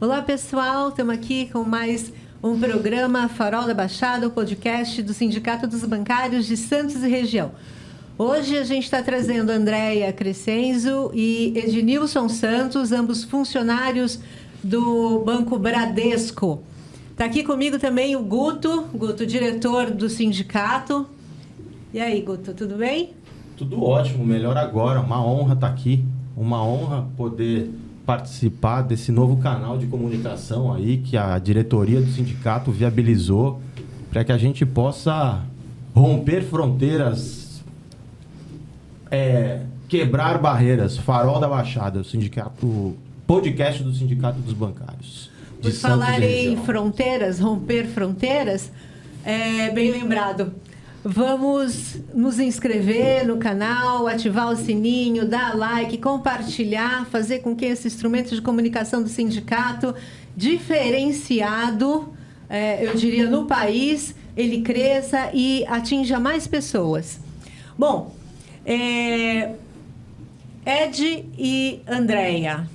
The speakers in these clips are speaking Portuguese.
Olá, pessoal. Estamos aqui com mais um programa Farol da Baixada, o podcast do Sindicato dos Bancários de Santos e Região. Hoje a gente está trazendo Andréia Crescenzo e Ednilson Santos, ambos funcionários do Banco Bradesco. Está aqui comigo também o Guto, diretor do sindicato. E aí, Guto, tudo bem? Tudo ótimo, melhor agora. Uma honra estar aqui, uma honra poder participar desse novo canal de comunicação aí que a diretoria do sindicato viabilizou para que a gente possa romper fronteiras, quebrar barreiras. Farol da Baixada, o sindicato, podcast do Sindicato dos Bancários. Por falar em fronteiras, romper fronteiras, bem lembrado. Vamos nos inscrever no canal, ativar o sininho, dar like, compartilhar, fazer com que esse instrumento de comunicação do sindicato, diferenciado, eu diria, no país, ele cresça e atinja mais pessoas. Bom, Ed e Andréia,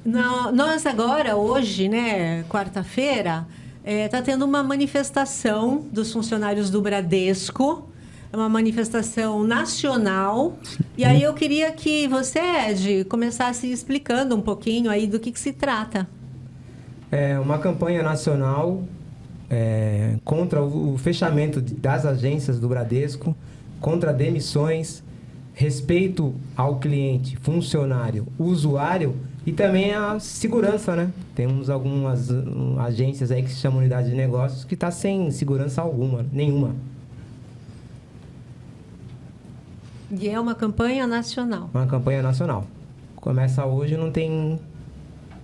nós agora, hoje, né, quarta-feira, está tendo uma manifestação dos funcionários do Bradesco, uma manifestação nacional. E aí eu queria que você, Ed, começasse explicando um pouquinho aí do que se trata. É uma campanha nacional contra o fechamento das agências do Bradesco, contra demissões, respeito ao cliente, funcionário, usuário e também a segurança, né? Temos algumas agências aí que se chamam unidade de negócios que está sem segurança nenhuma. E é uma campanha nacional. Uma campanha nacional. Começa hoje, não tem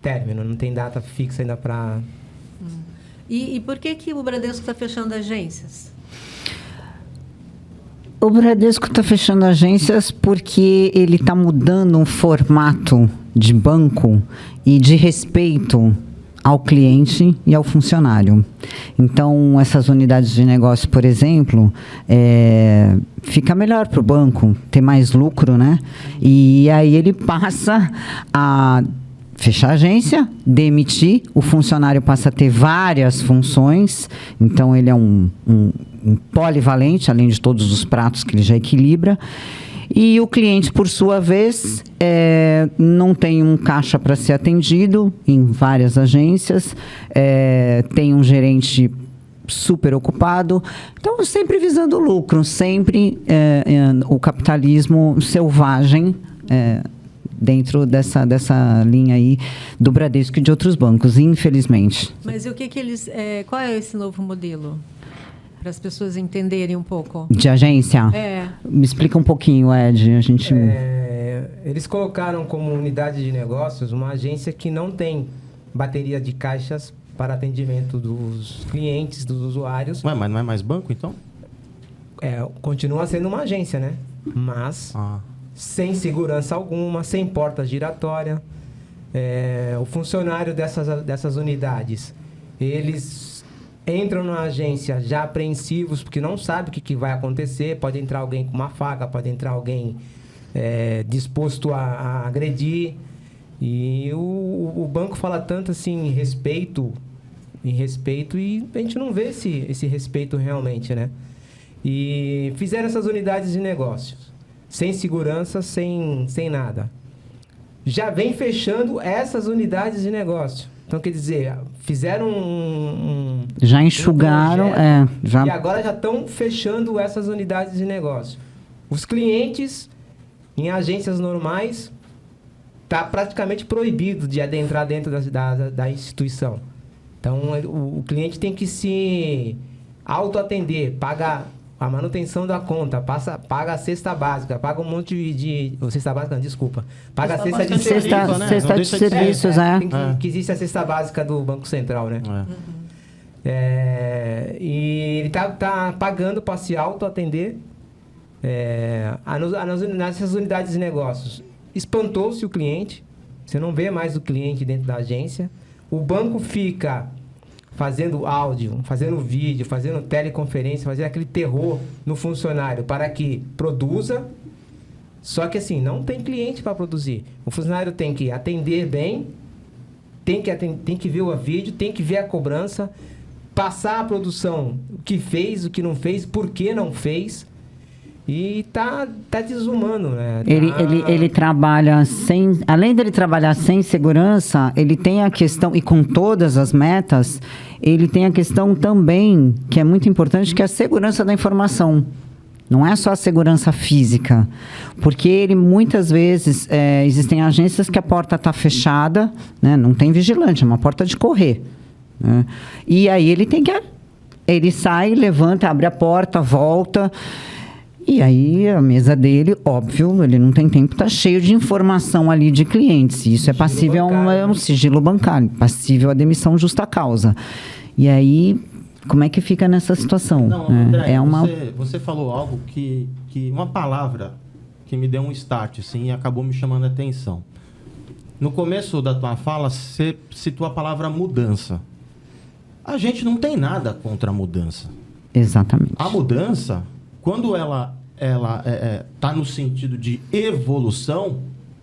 término, não tem data fixa ainda para... E por que o Bradesco está fechando agências? O Bradesco está fechando agências porque ele está mudando um formato de banco e de respeito ao cliente e ao funcionário. Então, essas unidades de negócio, por exemplo, fica melhor para o banco, ter mais lucro, né? E aí ele passa a fechar a agência, demitir, o funcionário passa a ter várias funções, então ele é um polivalente, além de todos os pratos que ele já equilibra. E o cliente, por sua vez, não tem um caixa para ser atendido em várias agências, tem um gerente super ocupado. Então, sempre visando o lucro, sempre o capitalismo selvagem dentro dessa linha aí do Bradesco e de outros bancos, infelizmente. Mas e o que eles... qual é esse novo modelo? Para as pessoas entenderem um pouco. De agência? Me explica um pouquinho, Ed. Eles colocaram como unidade de negócios uma agência que não tem bateria de caixas para atendimento dos clientes, dos usuários. Ué, mas não é mais banco, então? Continua sendo uma agência, né? Mas sem segurança alguma, sem porta giratória. O funcionário dessas unidades, eles entram na agência já apreensivos, porque não sabe o que vai acontecer. Pode entrar alguém com uma faca, pode entrar alguém disposto a agredir. E o banco fala tanto assim em respeito, e a gente não vê esse respeito realmente, né? E fizeram essas unidades de negócios, sem segurança, sem nada. Já vem fechando essas unidades de negócio. Então, quer dizer, fizeram já enxugaram, e agora já estão fechando essas unidades de negócio. Os clientes, em agências normais, está praticamente proibido de adentrar dentro da instituição. Então, o cliente tem que se autoatender, paga a manutenção da conta, paga a cesta básica, paga um monte de... Cesta básica, não, desculpa. Paga a cesta de serviços, né? Cesta de serviços, Que existe a cesta básica do Banco Central, né? E ele está pagando para se autoatender. Nessas unidades de negócios, espantou-se o cliente. Você não vê mais o cliente dentro da agência. O banco fica fazendo áudio, fazendo vídeo, fazendo teleconferência, fazendo aquele terror no funcionário para que produza. Só que assim, não tem cliente para produzir. O funcionário tem que atender bem, tem que ver o vídeo, tem que ver a cobrança, passar a produção, o que fez, o que não fez, por que não fez. E tá desumano, né? Ele trabalha sem... Além dele trabalhar sem segurança, ele tem a questão, e com todas as metas, ele tem a questão também, que é muito importante, que é a segurança da informação. Não é só a segurança física. Porque ele, muitas vezes, existem agências que a porta está fechada, né? Não tem vigilante, é uma porta de correr. Né? E aí ele sai, levanta, abre a porta, volta... E aí, a mesa dele, óbvio, ele não tem tempo, está cheio de informação ali de clientes. Isso é passível a um sigilo bancário, passível a demissão justa causa. E aí, como é que fica nessa situação? Não, André, você falou algo que uma palavra que me deu um start, assim, e acabou me chamando a atenção. No começo da tua fala, você citou a palavra mudança. A gente não tem nada contra a mudança. Exatamente. A mudança, quando ela está no sentido de evolução,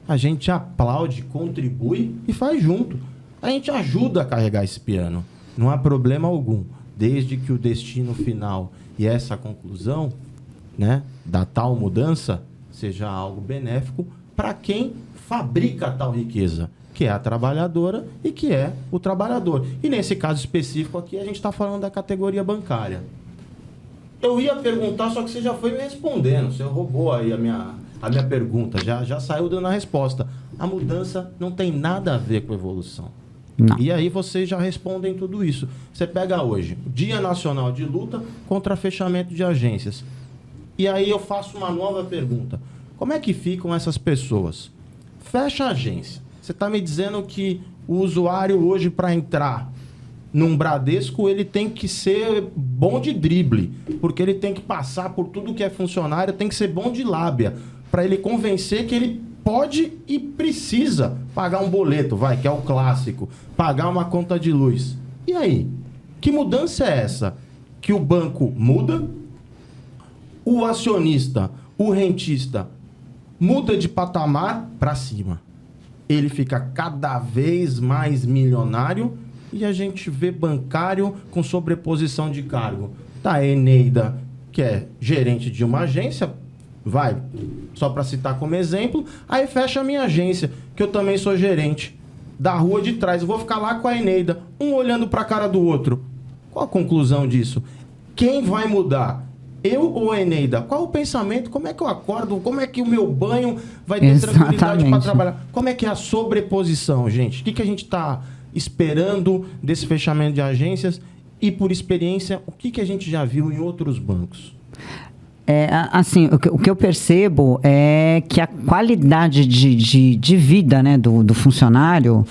a gente aplaude, contribui e faz junto. A gente ajuda a carregar esse piano. Não há problema algum. Desde que o destino final e essa conclusão, né, da tal mudança seja algo benéfico para quem fabrica tal riqueza, que é a trabalhadora e que é o trabalhador. E nesse caso específico aqui, a gente está falando da categoria bancária. Eu ia perguntar, só que você já foi me respondendo. Você roubou aí a minha pergunta. Já saiu dando a resposta. A mudança não tem nada a ver com evolução. Não. E aí vocês já respondem tudo isso. Você pega hoje, Dia Nacional de Luta contra Fechamento de Agências. E aí eu faço uma nova pergunta. Como é que ficam essas pessoas? Fecha a agência. Você está me dizendo que o usuário hoje, para entrar num Bradesco, ele tem que ser bom de drible, porque ele tem que passar por tudo que é funcionário, tem que ser bom de lábia, para ele convencer que ele pode e precisa pagar um boleto, que é o clássico, pagar uma conta de luz. E aí? Que mudança é essa? Que o banco muda, o acionista, o rentista, muda de patamar para cima. Ele fica cada vez mais milionário. E a gente vê bancário com sobreposição de cargo. Tá a Eneida, que é gerente de uma agência, só para citar como exemplo, aí fecha a minha agência, que eu também sou gerente, da rua de trás. Eu vou ficar lá com a Eneida, um olhando para a cara do outro. Qual a conclusão disso? Quem vai mudar? Eu ou a Eneida? Qual o pensamento? Como é que eu acordo? Como é que o meu banho vai ter tranquilidade para trabalhar? Como é que é a sobreposição, gente? O que a gente está esperando desse fechamento de agências e, por experiência, o que a gente já viu em outros bancos? Assim, o que eu percebo é que a qualidade de vida, né, do funcionário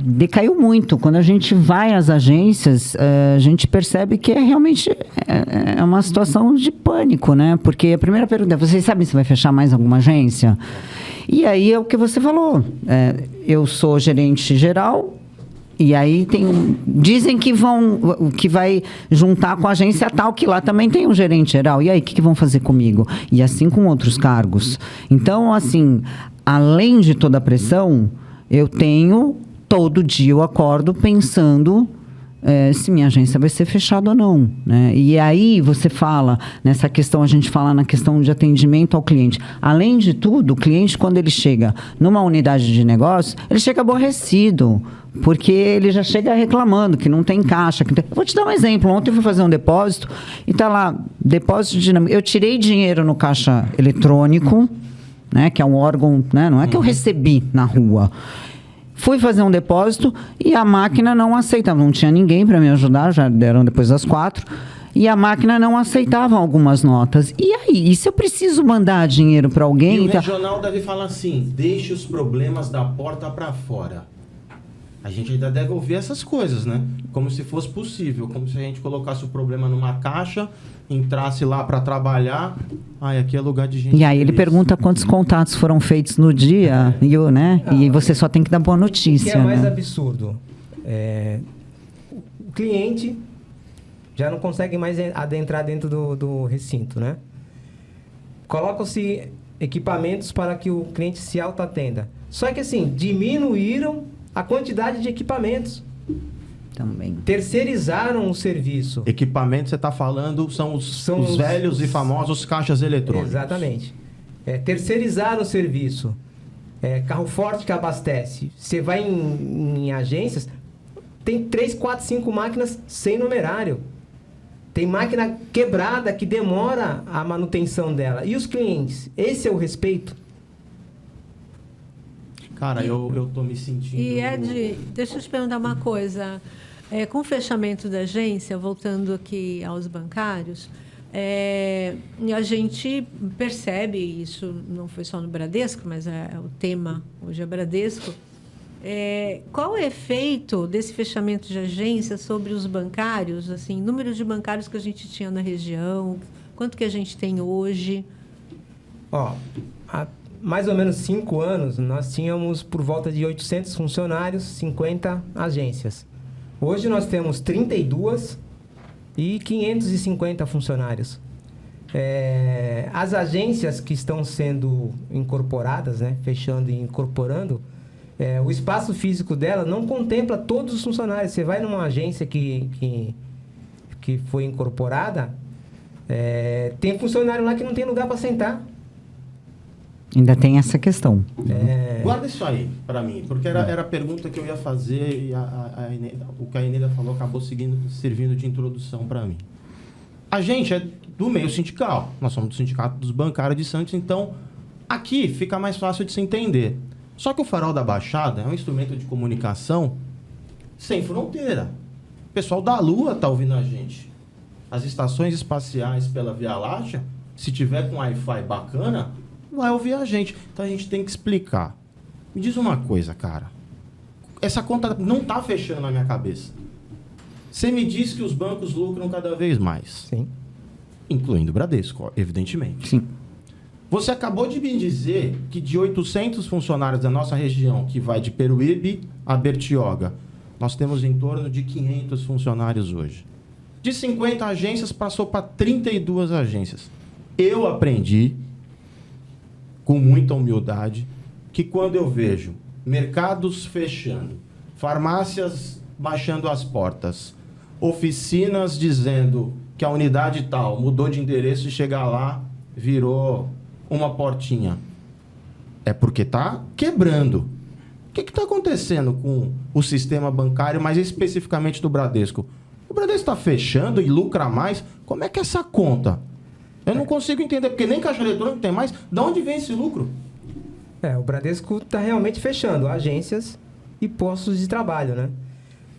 decaiu muito. Quando a gente vai às agências, a gente percebe que realmente é uma situação de pânico, né? Porque a primeira pergunta é: vocês sabem se vai fechar mais alguma agência? E aí é o que você falou. Eu sou gerente geral, e aí dizem que vai juntar com a agência tal, que lá também tem um gerente geral. E aí, o que vão fazer comigo? E assim com outros cargos. Então, assim, além de toda a pressão, todo dia eu acordo pensando se minha agência vai ser fechada ou não, né? E aí você fala, nessa questão, a gente fala na questão de atendimento ao cliente. Além de tudo, o cliente, quando ele chega numa unidade de negócio, ele chega aborrecido, porque ele já chega reclamando que não tem caixa. Eu vou te dar um exemplo. Ontem eu fui fazer um depósito e está lá, depósito dinâmico. Eu tirei dinheiro no caixa eletrônico, né, que é um órgão, né, não é que eu recebi na rua. Fui fazer um depósito e a máquina não aceitava. Não tinha ninguém para me ajudar, já deram depois das 4. E a máquina não aceitava algumas notas. E aí? E se eu preciso mandar dinheiro para alguém? E o regional deve falar assim: deixe os problemas da porta para fora. A gente ainda deve ouvir essas coisas, né? Como se fosse possível. Como se a gente colocasse o problema numa caixa, entrasse lá para trabalhar. Aqui é lugar de gente. E aí ele pergunta quantos contatos foram feitos no dia, e você só tem que dar boa notícia. O que é mais né? absurdo? O cliente já não consegue mais adentrar dentro do recinto, né? Colocam-se equipamentos para que o cliente se autoatenda. Só que assim, diminuíram a quantidade de equipamentos. Também. Terceirizaram o serviço. Equipamento, você está falando, são os velhos e famosos caixas eletrônicos. Exatamente. Terceirizaram o serviço. Carro forte que abastece. Você vai em agências, tem 3, 4, 5 máquinas sem numerário. Tem máquina quebrada que demora a manutenção dela. E os clientes? Esse é o respeito? Cara, eu tô me sentindo... E Ed, deixa eu te perguntar uma coisa. Com o fechamento da agência, voltando aqui aos bancários, a gente percebe, isso não foi só no Bradesco, mas o tema hoje é Bradesco, qual o efeito desse fechamento de agência sobre os bancários, assim, número de bancários que a gente tinha na região, quanto que a gente tem hoje? Há mais ou menos 5 anos, nós tínhamos por volta de 800 funcionários, 50 agências. Hoje nós temos 32 e 550 funcionários. As agências que estão sendo incorporadas, né, fechando e incorporando, o espaço físico dela não contempla todos os funcionários. Você vai numa agência que foi incorporada, tem funcionário lá que não tem lugar para sentar. Ainda tem essa questão. Guarda isso aí para mim, porque era a pergunta que eu ia fazer e o que a Eneida falou acabou servindo de introdução para mim. A gente é do meio sindical, nós somos do Sindicato dos Bancários de Santos, então aqui fica mais fácil de se entender. Só que o Farol da Baixada é um instrumento de comunicação sem fronteira. O pessoal da Lua tá ouvindo a gente. As estações espaciais pela Via Láctea, se tiver com Wi-Fi bacana, vai ouvir a gente. Então a gente tem que explicar. Me diz uma coisa, cara. Essa conta não tá fechando na minha cabeça. Você me diz que os bancos lucram cada vez mais. Sim. Incluindo o Bradesco, evidentemente. Sim. Você acabou de me dizer que de 800 funcionários da nossa região, que vai de Peruíbe a Bertioga, nós temos em torno de 500 funcionários hoje. De 50 agências, passou para 32 agências. Eu aprendi, com muita humildade, que quando eu vejo mercados fechando, farmácias baixando as portas, oficinas dizendo que a unidade tal mudou de endereço e chegar lá virou uma portinha, é porque está quebrando. O que está acontecendo com o sistema bancário, mais especificamente do Bradesco? O Bradesco está fechando e lucra mais? Como é que é essa conta? Eu não consigo entender, porque nem caixa eletrônico tem mais. De onde vem esse lucro? O Bradesco está realmente fechando agências e postos de trabalho, né?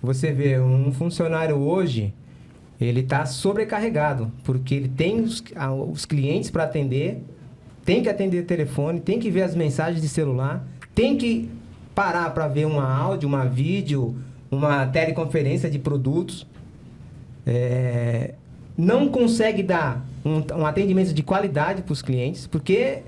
Você vê, um funcionário hoje, ele está sobrecarregado, porque ele tem os clientes para atender, tem que atender telefone, tem que ver as mensagens de celular, tem que parar para ver uma áudio, uma vídeo, uma teleconferência de produtos. Não consegue dar um atendimento de qualidade para os clientes, porque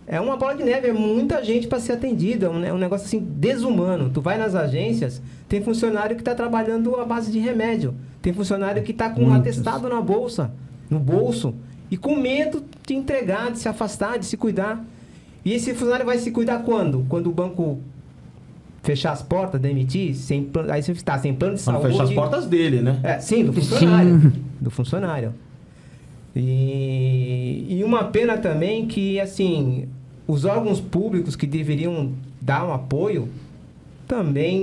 é uma bola de neve, é muita gente para ser atendida, é um negócio assim desumano. Tu vai nas agências, tem funcionário que está trabalhando à base de remédio, tem funcionário que está com um atestado no bolso, e com medo de entregar, de se afastar, de se cuidar. E esse funcionário vai se cuidar quando? Quando o banco fechar as portas, demitir, aí você está sem plano de saúde. Para fechar as portas dele, né? Sim, do funcionário. Sim. Do funcionário. E uma pena também que, assim, os órgãos públicos que deveriam dar um apoio também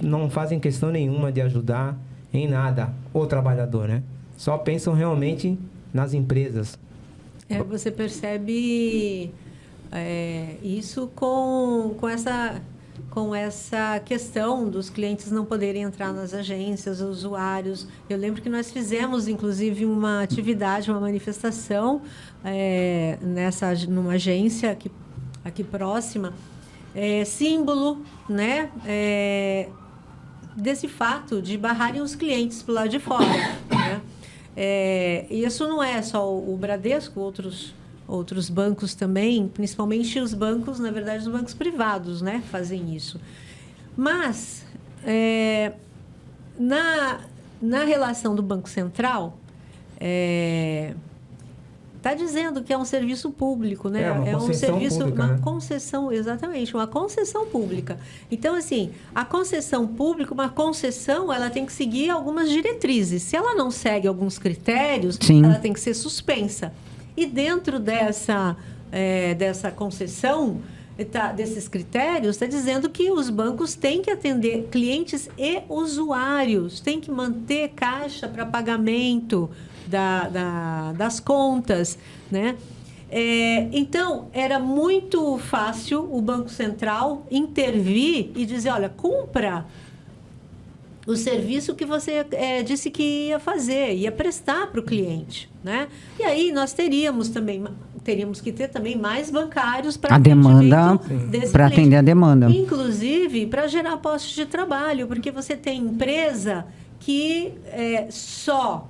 não fazem questão nenhuma de ajudar em nada o trabalhador, né? Só pensam realmente nas empresas. Você percebe isso com essa questão dos clientes não poderem entrar nas agências, usuários. Eu lembro que nós fizemos, inclusive, uma atividade, uma manifestação numa agência aqui próxima, símbolo, né, desse fato de barrarem os clientes para o lado de fora, né? Isso não é só o Bradesco, outros bancos também, principalmente os bancos, na verdade, os bancos privados, né, fazem isso. Mas, na relação do Banco Central, Está dizendo que é um serviço público, né? É uma concessão pública, uma né? concessão, exatamente, uma concessão pública. Então, assim, a concessão pública, uma concessão, ela tem que seguir algumas diretrizes. Se ela não segue alguns critérios, Sim. ela tem que ser suspensa. E dentro dessa concessão, desses critérios, está dizendo que os bancos têm que atender clientes e usuários, têm que manter caixa para pagamento das contas, né? Então, era muito fácil o Banco Central intervir e dizer, olha, cumpra o serviço que você disse que ia fazer, ia prestar para o cliente, né? E aí nós teríamos que ter também mais bancários para atender a demanda. Inclusive, para gerar postos de trabalho, porque você tem empresa que só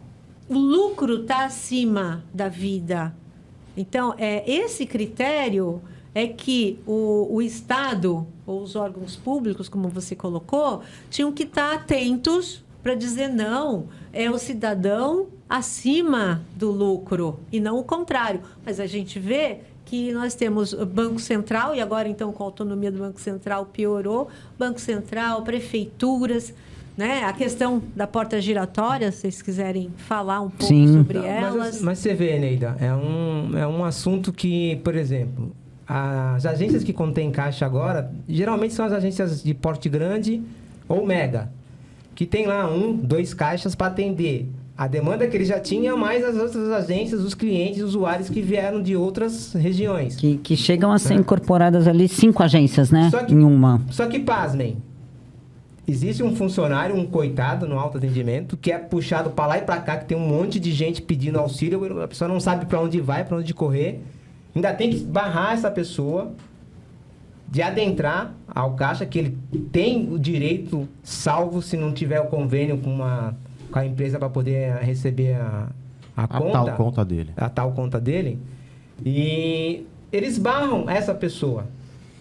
o lucro está acima da vida. Então, esse critério é que o Estado, ou os órgãos públicos, como você colocou, tinham que estar atentos para dizer não, é o cidadão acima do lucro, e não o contrário. Mas a gente vê que nós temos o Banco Central, e agora, então, com a autonomia do Banco Central, piorou. Banco Central, prefeituras, né? A questão da porta giratória, se vocês quiserem falar um pouco sobre elas. Mas você vê, Neida, é um assunto que, por exemplo, as agências que contêm caixa agora, geralmente são as agências de porte grande ou mega, que tem lá 1, 2 caixas para atender a demanda que ele já tinha, mais as outras agências, os clientes, os usuários que vieram de outras regiões. Que chegam a ser incorporadas ali 5 agências, né? Em uma. Só que, pasmem, existe um funcionário, um coitado no autoatendimento, que é puxado para lá e para cá, que tem um monte de gente pedindo auxílio, a pessoa não sabe para onde vai, para onde correr. Ainda tem que barrar essa pessoa de adentrar ao caixa, que ele tem o direito, salvo se não tiver o convênio com a empresa para poder receber a tal conta dele. A tal conta dele. E eles barram essa pessoa.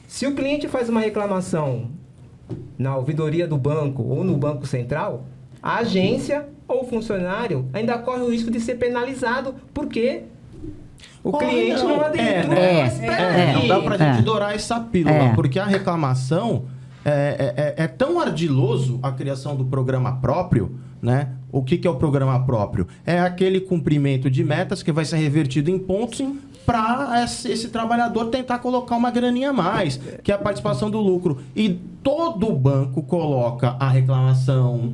Se o cliente faz uma reclamação na ouvidoria do banco ou no Banco Central, a agência ou o funcionário ainda corre o risco de ser penalizado, porque o cliente não adentrou. Não dá pra gente dourar essa pílula, porque a reclamação é tão ardiloso a criação do programa próprio, né? O que é o programa próprio? É aquele cumprimento de metas que vai ser revertido em pontos para esse trabalhador tentar colocar uma graninha a mais, que é a participação do lucro. E todo banco coloca a reclamação,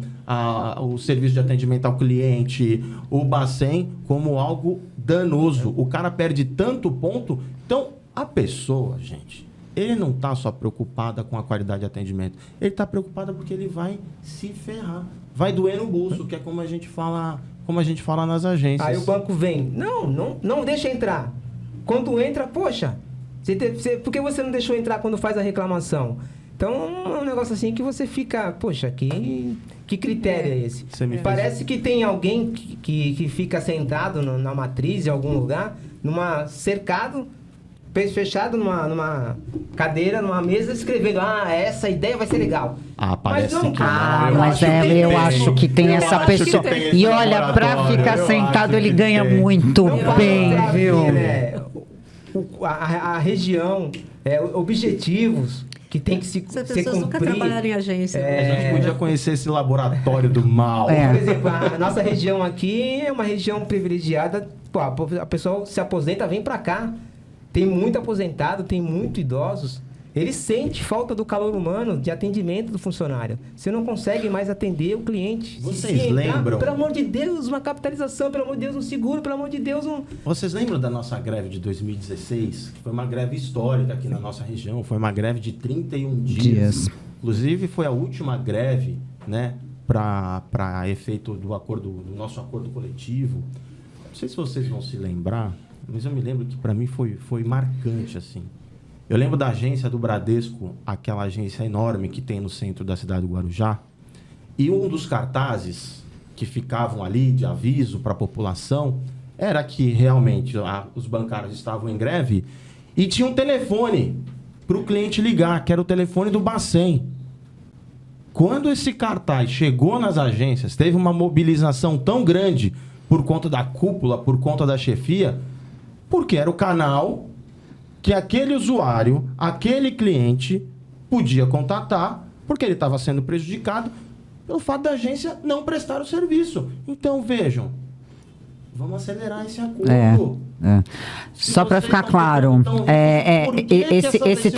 o serviço de atendimento ao cliente, o Bacen, como algo danoso. O cara perde tanto ponto. Então, a pessoa, gente, ele não está só preocupada com a qualidade de atendimento. Ele está preocupado porque ele vai se ferrar. Vai doer no bolso, que é como a gente fala nas agências. Aí o banco vem, não deixa entrar. Quando entra, poxa, por que você não deixou entrar quando faz a reclamação? Então, é um negócio assim que você fica, poxa, que critério é esse? Parece que tem alguém que fica sentado na matriz, em algum lugar, cercado, fechado numa cadeira, numa mesa, escrevendo, essa ideia vai ser legal. Parece que eu acho que tem essa pessoa. E olha, pra ficar sentado, ele ganha muito bem, viu? A região, objetivos que tem que ser cumprido. As pessoas nunca trabalharam em agência. A gente podia conhecer esse laboratório do mal. Por exemplo, a nossa região aqui é uma região privilegiada. A pessoa se aposenta, vem pra cá. Tem muito aposentado, tem muito idosos. Ele sente falta do calor humano, de atendimento do funcionário. Você não consegue mais atender o cliente. Vocês lembram? Pelo amor de Deus, uma capitalização, pelo amor de Deus, um seguro, pelo amor de Deus, Vocês lembram da nossa greve de 2016? Foi uma greve histórica aqui na nossa região. Foi uma greve de 31 dias. Inclusive, foi a última greve, né, para efeito do nosso acordo coletivo. Não sei se vocês vão se lembrar, mas eu me lembro que para mim foi marcante, assim. Eu lembro da agência do Bradesco, aquela agência enorme que tem no centro da cidade do Guarujá, e um dos cartazes que ficavam ali de aviso para a população era que realmente os bancários estavam em greve e tinha um telefone para o cliente ligar, que era o telefone do Bacen. Quando esse cartaz chegou nas agências, teve uma mobilização tão grande por conta da cúpula, por conta da chefia, Porque era o canal que aquele usuário, aquele cliente podia contatar, porque ele estava sendo prejudicado pelo fato da agência não prestar o serviço. Então, vejam, vamos acelerar esse acordo. Só para ficar claro, esse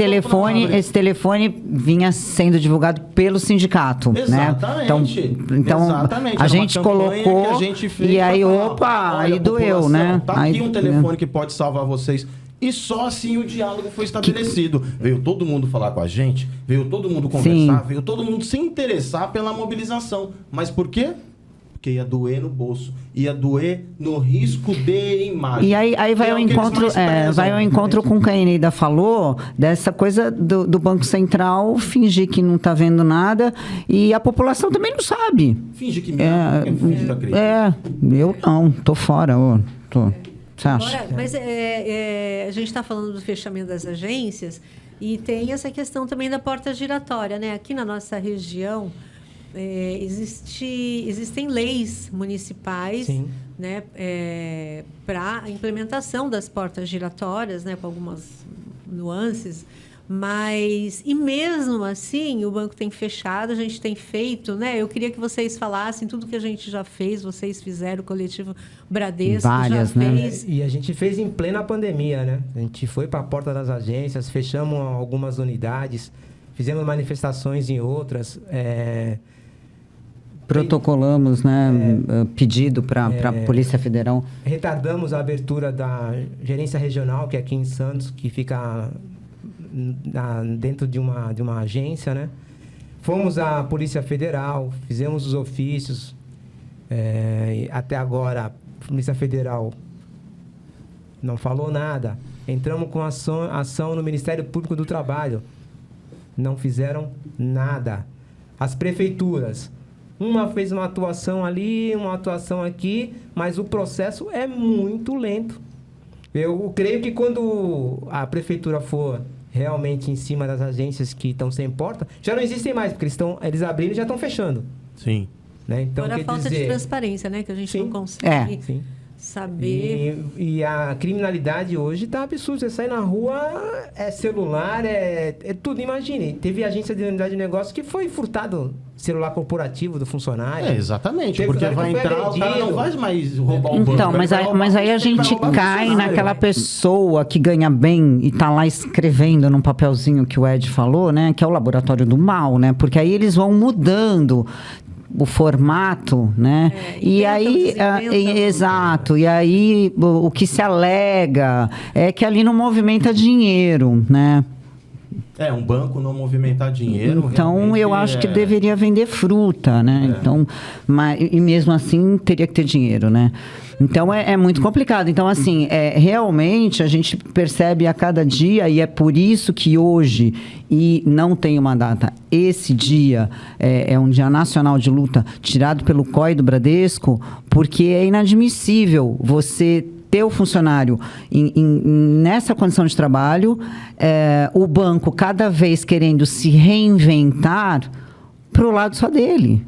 telefone vinha sendo divulgado pelo sindicato, exatamente, né? Então exatamente. A gente colocou a gente fez e aí, aí doeu, né? Tá aqui um telefone que pode salvar vocês. E só assim o diálogo foi estabelecido. Veio todo mundo falar com a gente, veio todo mundo conversar, veio todo mundo se interessar pela mobilização. Mas por quê? Porque ia doer no bolso, ia doer no risco de imagem. E aí vai ao encontro, vai ao encontro com o que a Eneida falou, dessa coisa do Banco Central fingir que não está vendo nada e a população também não sabe. Fingir que mesmo, eu não, tô fora, tô. Você acha? Agora, mas a gente está falando do fechamento das agências e tem essa questão também da porta giratória, né? Aqui na nossa região existem leis municipais, né, para a implementação das portas giratórias, né, com algumas nuances. Mas, e mesmo assim, o banco tem fechado, a gente tem feito, né? Eu queria que vocês falassem tudo que a gente já fez, vocês fizeram, o coletivo Bradesco várias, já fez. E a gente fez em plena pandemia, né? A gente foi para a porta das agências, fechamos algumas unidades, fizemos manifestações em outras. Protocolamos, né? Pedido para a Polícia Federal. Retardamos a abertura da gerência regional, que é aqui em Santos, que fica dentro de uma agência, né? Fomos à Polícia Federal, fizemos os ofícios. Até agora, a Polícia Federal não falou nada. Entramos com ação no Ministério Público do Trabalho. Não fizeram nada. As prefeituras, uma fez uma atuação ali, uma atuação aqui, mas o processo é muito lento. Eu creio que quando a prefeitura for realmente em cima das agências que estão sem porta, já não existem mais, porque eles abriram e já estão fechando. Sim. Né? Então, agora a falta de transparência, né? Que a gente não consegue saber. E a criminalidade hoje está absurda. Você sai na rua, é celular, é tudo. Imagine, teve agência de unidade de negócio que foi furtado celular corporativo do funcionário. Exatamente, porque vai entrar, o cara não vai mais roubar o banco. Então, mas aí a gente cai naquela pessoa que ganha bem e tá lá escrevendo num papelzinho que o Ed falou, né? Que é o laboratório do mal, né? Porque aí eles vão mudando o formato, né? E aí, exato. E aí o que se alega é que ali não movimenta dinheiro, né? Um banco não movimentar dinheiro. Então, eu acho que deveria vender fruta, né? Então, e mesmo assim, teria que ter dinheiro, né? Então, é muito complicado. Então, assim, realmente, a gente percebe a cada dia, e é por isso que hoje, e não tem uma data, esse dia é um dia nacional de luta tirado pelo COI do Bradesco, porque é inadmissível você ter o funcionário nessa condição de trabalho, o banco cada vez querendo se reinventar para o lado só dele.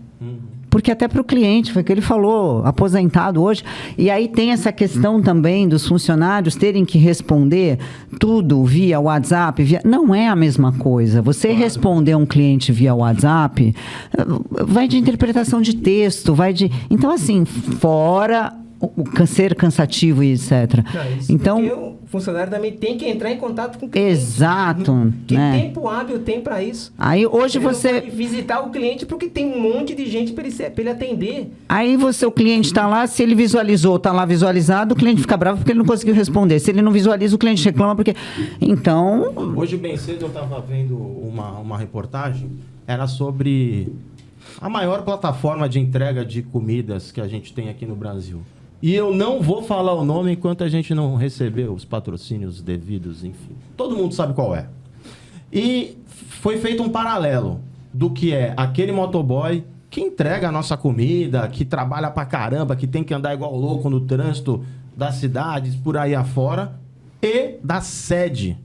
Porque até para o cliente, foi o que ele falou, aposentado hoje. E aí tem essa questão também dos funcionários terem que responder tudo via WhatsApp. Não é a mesma coisa. Você responder um cliente via WhatsApp, vai de interpretação de texto, Então, assim, fora o ser cansativo e etc. Então, porque o funcionário também tem que entrar em contato com o cliente. Exato. Que tempo hábil tem para isso? Aí hoje você vai visitar o cliente porque tem um monte de gente para ele atender. Aí o cliente está lá, se ele visualizou, está lá visualizado, o cliente fica bravo porque ele não conseguiu responder. Se ele não visualiza, o cliente reclama porque... Então... Hoje bem cedo eu estava vendo uma reportagem, era sobre a maior plataforma de entrega de comidas que a gente tem aqui no Brasil. E eu não vou falar o nome enquanto a gente não receber os patrocínios devidos, enfim. Todo mundo sabe qual é. E foi feito um paralelo do que é aquele motoboy que entrega a nossa comida, que trabalha pra caramba, que tem que andar igual louco no trânsito das cidades, por aí afora, e da sede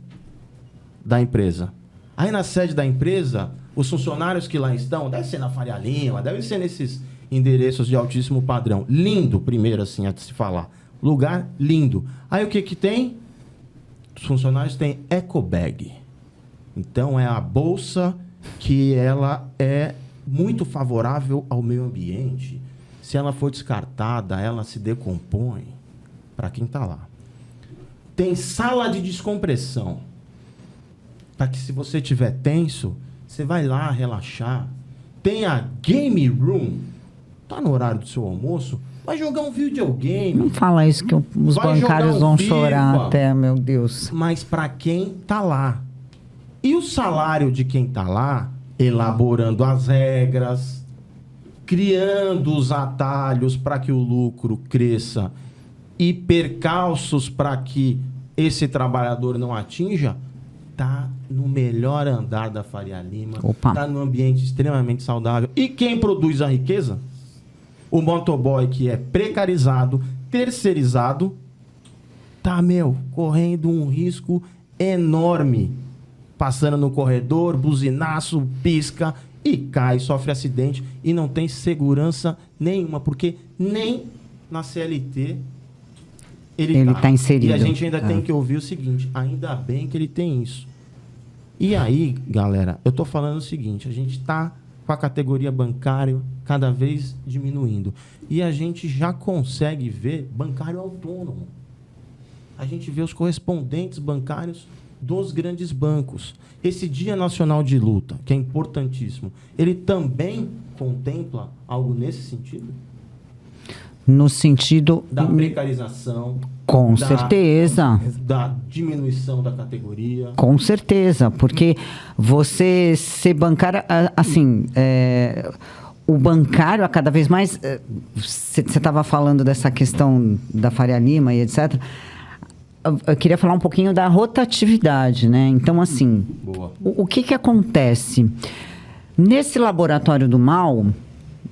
da empresa. Aí na sede da empresa, os funcionários que lá estão, deve ser na Faria Lima, deve ser nesses endereços de altíssimo padrão. Lindo, primeiro, assim, a se falar. Lugar lindo. Aí o que que tem? Os funcionários têm ecobag. Então é a bolsa que ela é muito favorável ao meio ambiente. Se ela for descartada, ela se decompõe para quem está lá. Tem sala de descompressão. Para que se você estiver tenso, você vai lá relaxar. Tem a game room. Tá no horário do seu almoço, vai jogar um videogame. Não fala isso que os bancários vão chorar até, meu Deus. Mas para quem tá lá. E o salário de quem tá lá, elaborando as regras, criando os atalhos para que o lucro cresça e percalços para que esse trabalhador não atinja, tá no melhor andar da Faria Lima, tá num ambiente extremamente saudável. E quem produz a riqueza? O motoboy que é precarizado, terceirizado, tá, correndo um risco enorme. Passando no corredor, buzinaço, pisca e cai, sofre acidente e não tem segurança nenhuma, porque nem na CLT ele tá inserido. E a gente ainda tem que ouvir o seguinte, ainda bem que ele tem isso. E aí, galera, eu tô falando o seguinte, a gente tá com a categoria bancária cada vez diminuindo. E a gente já consegue ver bancário autônomo. A gente vê os correspondentes bancários dos grandes bancos. Esse Dia Nacional de Luta, que é importantíssimo, ele também contempla algo nesse sentido? No sentido... Da precarização. Com certeza. Da diminuição da categoria. Com certeza, porque você ser bancário, assim, o bancário, a cada vez mais... Você estava falando dessa questão da Faria Lima e etc., eu queria falar um pouquinho da rotatividade, né? Então, assim, o que acontece? Nesse laboratório do mal,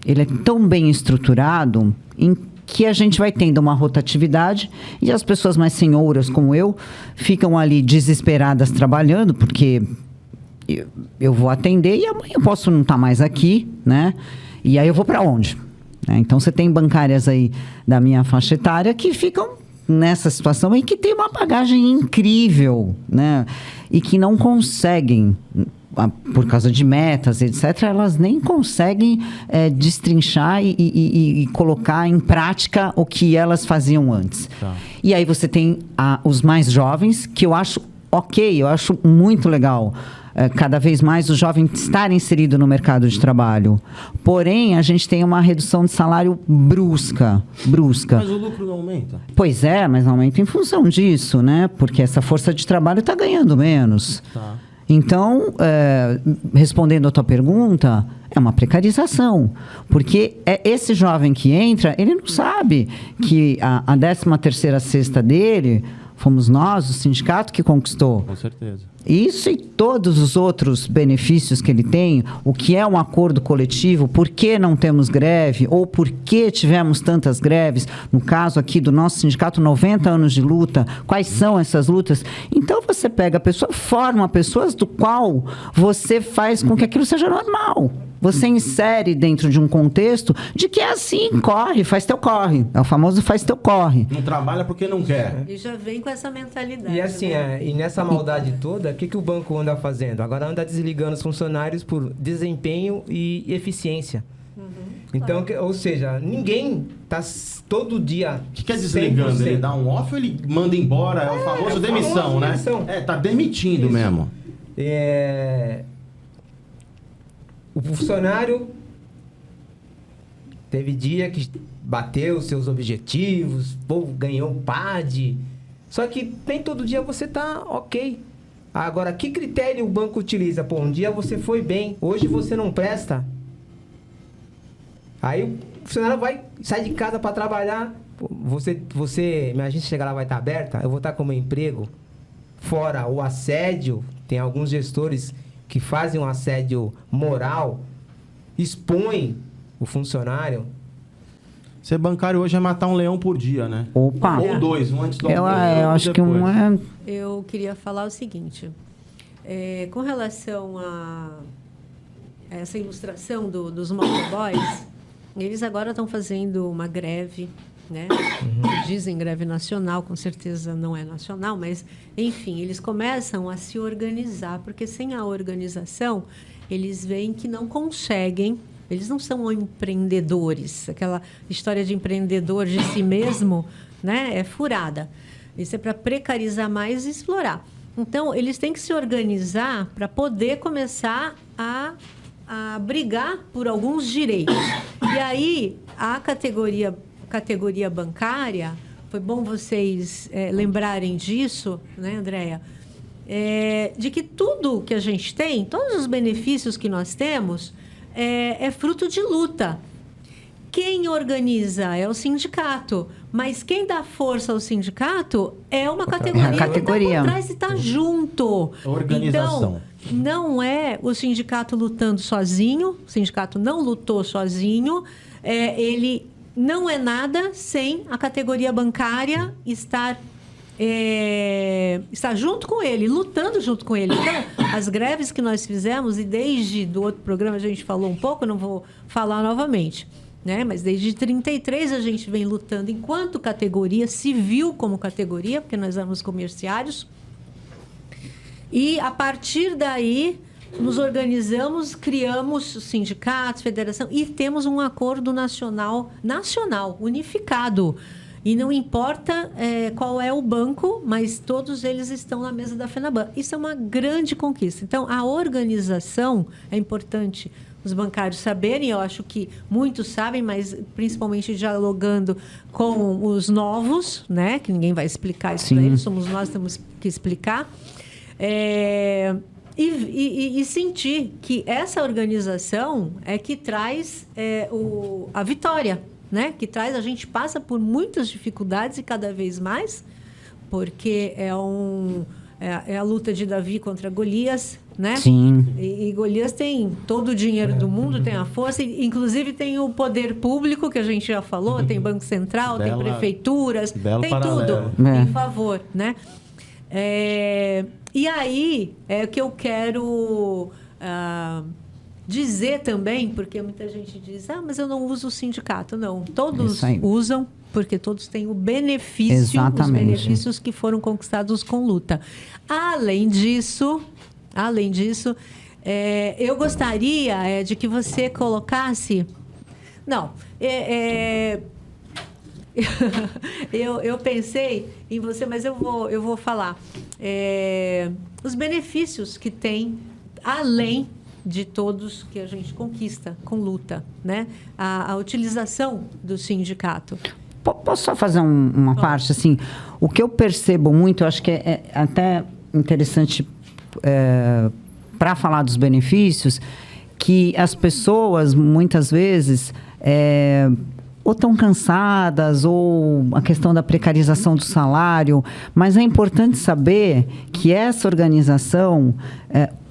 ele é tão bem estruturado em que a gente vai tendo uma rotatividade e as pessoas mais senhoras como eu ficam ali desesperadas trabalhando, porque eu vou atender e amanhã eu posso não estar mais aqui, né? E aí eu vou para onde? Então, você tem bancárias aí da minha faixa etária que ficam nessa situação em que tem uma bagagem incrível, né? E que não conseguem, por causa de metas, etc., elas nem conseguem destrinchar e colocar em prática o que elas faziam antes. Tá. E aí você tem os mais jovens, que eu acho eu acho muito legal. Cada vez mais o jovem estar inserido no mercado de trabalho. Porém, a gente tem uma redução de salário brusca. Mas o lucro não aumenta? Pois é, mas aumenta em função disso, né? Porque essa força de trabalho está ganhando menos. Tá. Então, respondendo a tua pergunta, é uma precarização. Porque esse jovem que entra, ele não sabe que a 13ª cesta dele... Fomos nós, o sindicato, que conquistou. Com certeza. Isso e todos os outros benefícios que ele tem, o que é um acordo coletivo, por que não temos greve, ou por que tivemos tantas greves, no caso aqui do nosso sindicato, 90 anos de luta, quais são essas lutas? Então, você pega a pessoa, forma pessoas do qual você faz com que aquilo seja normal. Você insere dentro de um contexto de que é assim, corre, faz teu corre. É o famoso faz teu corre. Não trabalha porque não quer. E já vem com essa mentalidade. E assim, né? E nessa maldade toda, o que o banco anda fazendo? Agora anda desligando os funcionários por desempenho e eficiência. Então, claro. Ou seja, ninguém tá todo dia... O que é desligando? 100%. Ele dá um off ou ele manda embora? É o famoso demissão, né? Demissão. Tá demitindo isso mesmo. O funcionário teve dia que bateu seus objetivos, ganhou um PAD. Só que nem todo dia você tá ok. Agora, que critério o banco utiliza? Um dia você foi bem, hoje você não presta. Aí o funcionário sai de casa para trabalhar. Minha agência chegar lá vai estar aberta, eu vou estar com o meu emprego. Fora o assédio, tem alguns gestores que fazem um assédio moral, expõem o funcionário. Ser bancário hoje é matar um leão por dia, né? Opa! Ou dois, um antes do almoço. Eu acho que um é... Eu queria falar o seguinte. Com relação a essa ilustração dos motoboys, eles agora estão fazendo uma greve, né? Dizem greve nacional, com certeza não é nacional, mas, enfim, eles começam a se organizar, porque sem a organização, eles veem que não conseguem, eles não são empreendedores. Aquela história de empreendedor de si mesmo, né, é furada. Isso é para precarizar mais e explorar. Então, eles têm que se organizar para poder começar a brigar por alguns direitos. E aí, a categoria bancária, foi bom vocês lembrarem disso, né, Andréia? De que tudo que a gente tem, todos os benefícios que nós temos, é fruto de luta. Quem organiza é o sindicato, mas quem dá força ao sindicato é uma categoria que está por trás e está junto. Organização. Então, não é o sindicato lutando sozinho, o sindicato não lutou sozinho, ele não é nada sem a categoria bancária estar junto com ele, lutando junto com ele. Então, as greves que nós fizemos, e desde do outro programa a gente falou um pouco, não vou falar novamente, né? Mas desde 33 a gente vem lutando enquanto categoria, civil como categoria, porque nós éramos comerciários. E, a partir daí, nos organizamos, criamos sindicatos, federação, e temos um acordo nacional, unificado. E não importa qual é o banco, mas todos eles estão na mesa da FENABAN. Isso é uma grande conquista. Então, a organização é importante os bancários saberem. Eu acho que muitos sabem, mas principalmente dialogando com os novos, né? Que ninguém vai explicar isso para eles, somos nós que temos que explicar. E sentir que essa organização é que traz a vitória, né? Que traz, a gente passa por muitas dificuldades e cada vez mais, porque é a luta de Davi contra Golias, né? Sim. E Golias tem todo o dinheiro do mundo, tem a força, inclusive tem o poder público, que a gente já falou, tem Banco Central, tem prefeituras, tem tudo em favor, né? E aí, é o que eu quero dizer também, porque muita gente diz, mas eu não uso o sindicato. Não, todos usam, porque todos têm o benefício, os benefícios que foram conquistados com luta. Além disso, eu gostaria de que você colocasse... Não, eu pensei em você, mas eu vou falar. Os benefícios que tem, além de todos que a gente conquista com luta, né? A utilização do sindicato. Posso só fazer uma parte? Assim, o que eu percebo muito, eu acho que é até interessante para falar dos benefícios, que as pessoas, muitas vezes... ou estão cansadas, ou a questão da precarização do salário, mas é importante saber que essa organização,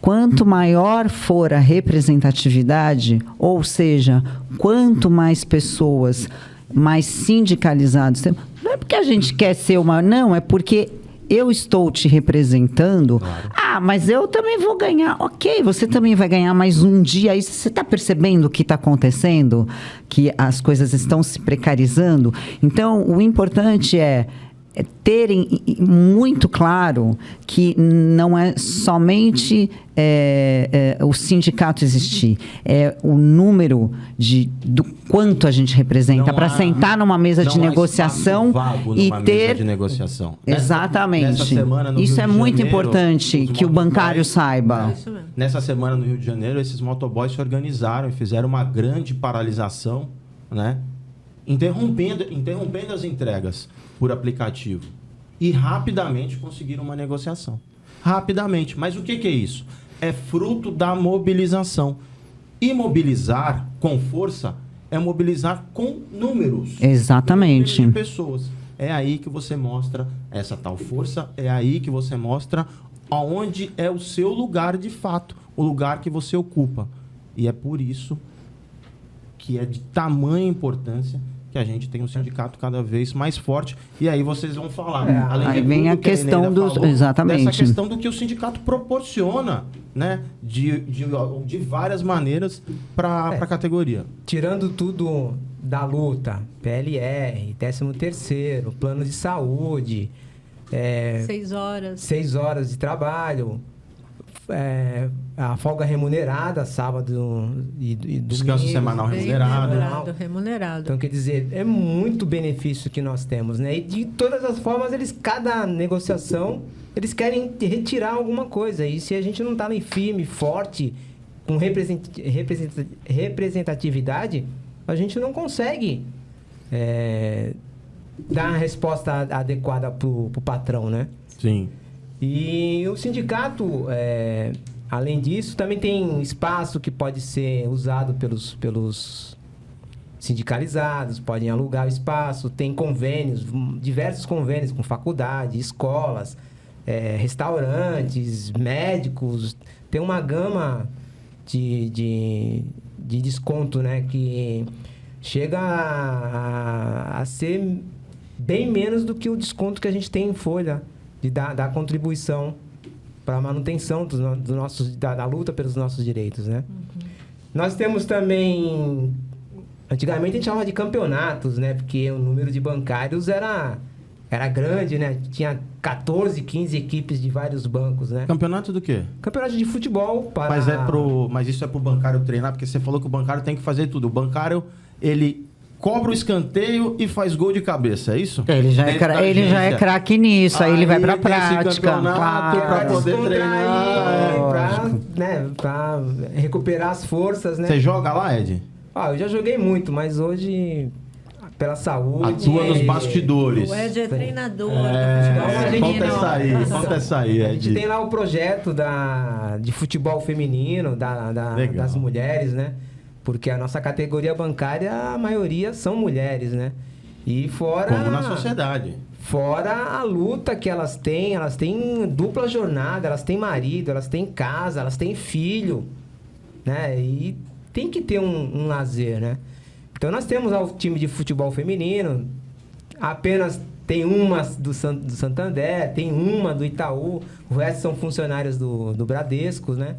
quanto maior for a representatividade, ou seja, quanto mais pessoas, mais sindicalizados, não é porque a gente quer ser não, é porque eu estou te representando. Claro. Mas eu também vou ganhar. Ok, você também vai ganhar mais um dia. Aí você está percebendo o que está acontecendo? Que as coisas estão se precarizando? Então, o importante é terem muito claro que não é somente o sindicato existir, é o número do quanto a gente representa para sentar numa mesa de negociação e ter mesa de negociação. Exatamente. Isso é muito importante que o bancário saiba. Nessa semana no Rio de Janeiro, esses motoboys se organizaram e fizeram uma grande paralisação, né? Interrompendo as entregas por aplicativo. E rapidamente conseguiram uma negociação. Rapidamente. Mas o que é isso? É fruto da mobilização. E mobilizar com força é mobilizar com números. Exatamente. Números de pessoas. É aí que você mostra essa tal força, é aí que você mostra aonde é o seu lugar de fato, o lugar que você ocupa. E é por isso que é de tamanha importância que a gente tem um sindicato cada vez mais forte. E aí vocês vão falar. Aí vem a questão exatamente. Dessa questão do que o sindicato proporciona né, de várias maneiras para a categoria. Tirando tudo da luta, PLR, 13º, plano de saúde, 6 horas de trabalho, a folga remunerada, sábado e domingo. Descanso semanal remunerado. Então, quer dizer, é muito benefício que nós temos, né? E de todas as formas, cada negociação, eles querem retirar alguma coisa. E se a gente não está nem firme, forte, com representatividade, a gente não consegue dar a resposta adequada pro patrão, né? Sim. E o sindicato, além disso, também tem espaço que pode ser usado pelos sindicalizados, podem alugar o espaço, tem convênios, diversos convênios com faculdade, escolas, restaurantes, médicos, tem uma gama de desconto, né, que chega a ser bem menos do que o desconto que a gente tem em folha da contribuição para a manutenção da luta pelos nossos direitos, né? Uhum. Nós temos também... Antigamente a gente chamava de campeonatos, né? Porque o número de bancários era grande, né? Tinha 14, 15 equipes de vários bancos, né? Campeonato do quê? Campeonato de futebol para... Mas isso é pro bancário treinar, porque você falou que o bancário tem que fazer tudo. O bancário, ele cobra o escanteio e faz gol de cabeça, é isso? Ele já é craque nisso, aí ele vai pra prática. Pra poder treinar. Pra recuperar as forças, né? Você joga lá, Ed? Eu já joguei muito, mas hoje, pela saúde... Atua nos bastidores. O Ed é treinador. Conta essa aí, Ed. A gente tem lá o projeto de futebol feminino, das mulheres, né? Porque a nossa categoria bancária, a maioria são mulheres, né? E fora... Como na sociedade. Fora a luta que elas têm dupla jornada, elas têm marido, elas têm casa, elas têm filho, né? E tem que ter um lazer, né? Então nós temos lá o time de futebol feminino, apenas tem uma do Santander, tem uma do Itaú, o resto são funcionários do Bradesco, né?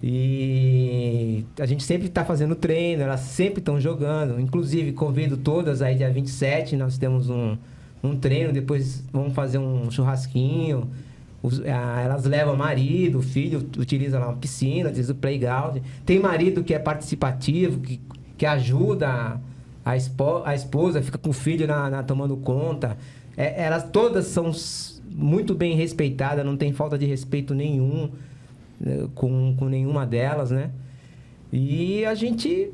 E a gente sempre está fazendo treino, elas sempre estão jogando. Inclusive, convido todas aí, dia 27, nós temos um treino, depois vamos fazer um churrasquinho. Elas levam marido, filho, utiliza lá uma piscina, utiliza o playground. Tem marido que é participativo, que ajuda a esposa, fica com o filho tomando conta. Elas todas são muito bem respeitadas, não tem falta de respeito nenhum com nenhuma delas, né? E a gente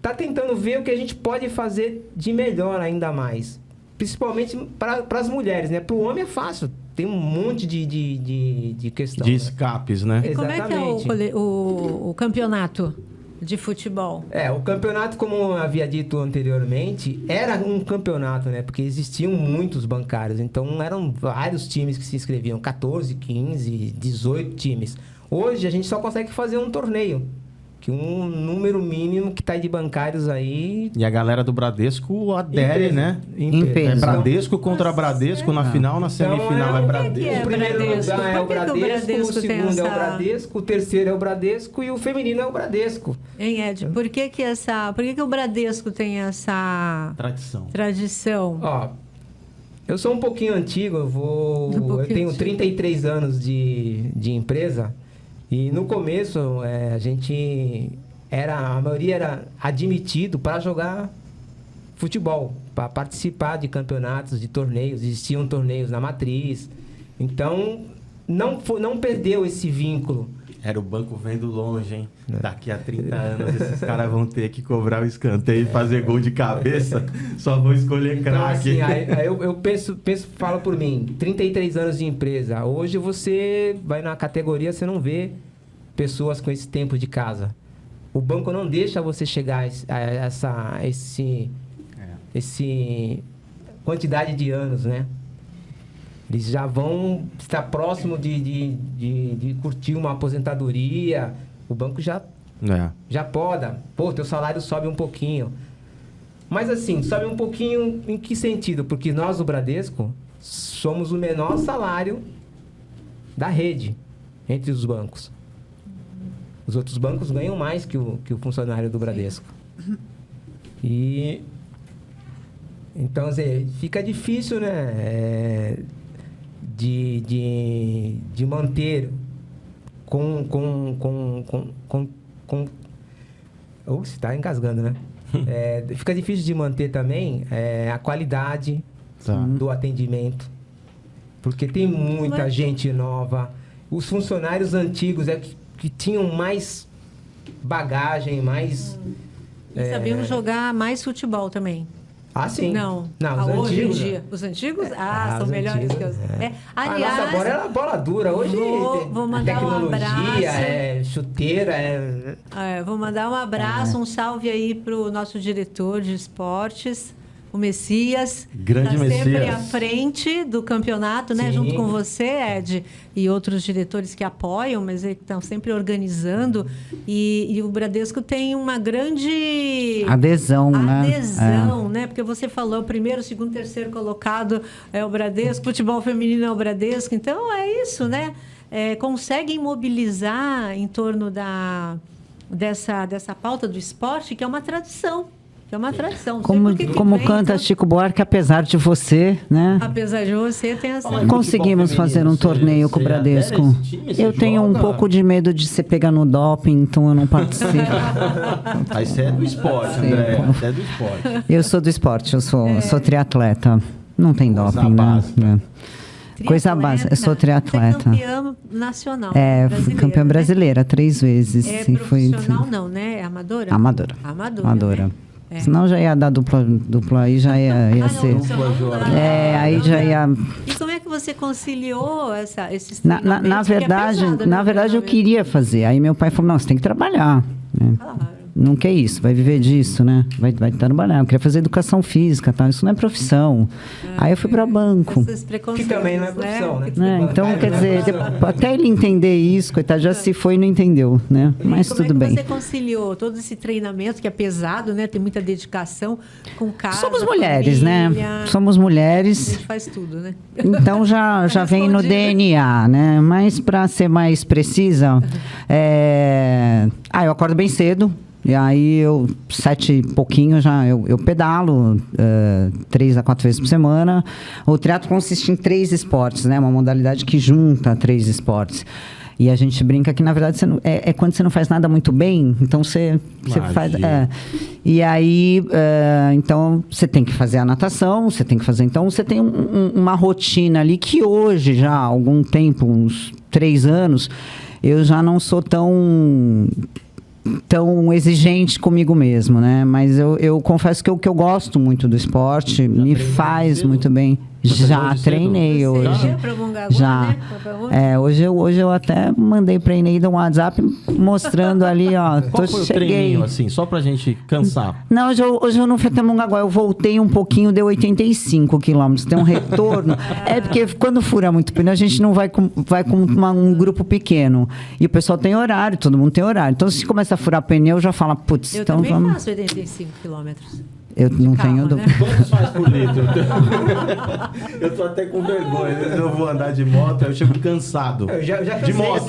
tá tentando ver o que a gente pode fazer de melhor ainda mais. Principalmente para as mulheres, né? Para o homem é fácil. Tem um monte de questão. De escapes, né? E como é que é o campeonato de futebol? O campeonato, como eu havia dito anteriormente, era um campeonato, né? Porque existiam muitos bancários. Então, eram vários times que se inscreviam. 14, 15, 18 times. Hoje, a gente só consegue fazer um torneio. Que um número mínimo que tá de bancários aí... E a galera do Bradesco adere, né? Em peso. É Bradesco contra Bradesco, na final, na semifinal é Bradesco. O primeiro lugar é o Bradesco, o segundo é o Bradesco, o terceiro é o Bradesco e o feminino é o Bradesco. Hein, Ed? Por que o Bradesco tem essa tradição? Eu sou um pouquinho antigo, eu tenho 33 anos de empresa. E no começo, a maioria era admitido para jogar futebol, para participar de campeonatos, de torneios. Existiam torneios na matriz. Então, não perdeu esse vínculo. Era o banco vendo longe, hein? Daqui a 30 anos, esses caras vão ter que cobrar o escanteio e fazer gol de cabeça. Só vou escolher craque. Então, assim, aí eu falo por mim, 33 anos de empresa. Hoje você vai na categoria, você não vê pessoas com esse tempo de casa. O banco não deixa você chegar a esse quantidade de anos, né? Eles já vão estar próximo de curtir uma aposentadoria. O banco já poda. Teu salário sobe um pouquinho. Mas assim, sobe um pouquinho em que sentido? Porque nós, do Bradesco, somos o menor salário da rede entre os bancos. Os outros bancos ganham mais que o funcionário do Bradesco. E então, fica difícil, né? De manter você está engasgando, né? Fica difícil de manter também a qualidade do atendimento, porque tem muita gente nova. Os funcionários antigos que tinham mais bagagem, mais... E sabiam jogar mais futebol também. Ah, sim. Não, os hoje antigos, em dia. Os antigos? são os melhores antigos, que os... Aliás, a nossa bola era bola dura. Hoje vou mandar tecnologia, chuteira. Vou mandar um abraço, um salve aí para o nosso diretor de esportes, o Messias. Grande Messias. Sempre à frente do campeonato, né? Junto com você, Ed, e outros diretores que apoiam, mas eles estão sempre organizando. E o Bradesco tem uma grande... Adesão, né? Porque você falou, primeiro, segundo, terceiro colocado é o Bradesco, futebol feminino é o Bradesco. Então, é isso, né? Conseguem mobilizar em torno dessa pauta do esporte, que é uma tradição. Como canta Chico Buarque, apesar de você, né? Apesar de você, tem essa... Conseguimos fazer um torneio com o Bradesco. Eu tenho um pouco de medo de você pegar no doping, então eu não participo. Aí você é do esporte, André. Você é do esporte. Eu sou do esporte, eu sou triatleta. Não tem doping, né? Coisa básica. Eu sou triatleta. Você é campeã nacional. Fui campeã brasileira 3 vezes. Profissional não, né? É amadora? Amadora. Senão já ia dar dupla aí, já ia ser. Aí já ia. E como é que você conciliou esses treinamentos? Na verdade, eu queria fazer. Aí meu pai falou: não, você tem que trabalhar. Né? Claro. Não quer isso, vai viver disso, né? Vai trabalhar. Eu queria fazer educação física, tá? Isso não é profissão. Aí eu fui para banco. Que também não é profissão, né? Então, quer dizer, até ele entender isso, coitado, já se foi e não entendeu, né? Mas tudo bem. Como você conciliou todo esse treinamento, que é pesado, né? Tem muita dedicação com casa, Somos mulheres, família. Né? Somos mulheres. A gente faz tudo, né? Então, já vem no DNA, né? Mas, para ser mais precisa, eu acordo bem cedo. E aí, 7 e pouquinho, eu pedalo 3 a 4 vezes por semana. O triatlo consiste em 3 esportes, né? Uma modalidade que junta 3 esportes. E a gente brinca que, na verdade, quando você não faz nada muito bem, então você faz... E aí, então, você tem que fazer a natação, você tem que fazer... Então, você tem uma rotina ali que hoje, já há algum tempo, uns 3 anos, eu já não sou tão exigente comigo mesmo, né? Mas eu confesso que eu gosto muito do esporte, me faz muito bem. Já treinei hoje. Já. Hoje eu até mandei pra Eneida um WhatsApp mostrando ali, ó. Qual foi o treininho, assim, só pra gente cansar? Não, hoje eu não fui até Mongaguá. Eu voltei um pouquinho, deu 85 quilômetros. Tem um retorno. Porque quando fura muito pneu, a gente não vai com um grupo pequeno. E o pessoal tem horário, todo mundo tem horário. Então, se começa a furar pneu, já fala, putz, então vamos... Eu também faço 85 quilômetros. Eu não tenho dúvida. Né? Quantos faz por litro? Eu tô até com vergonha. Eu vou andar de moto, eu chego cansado. Eu já de moto.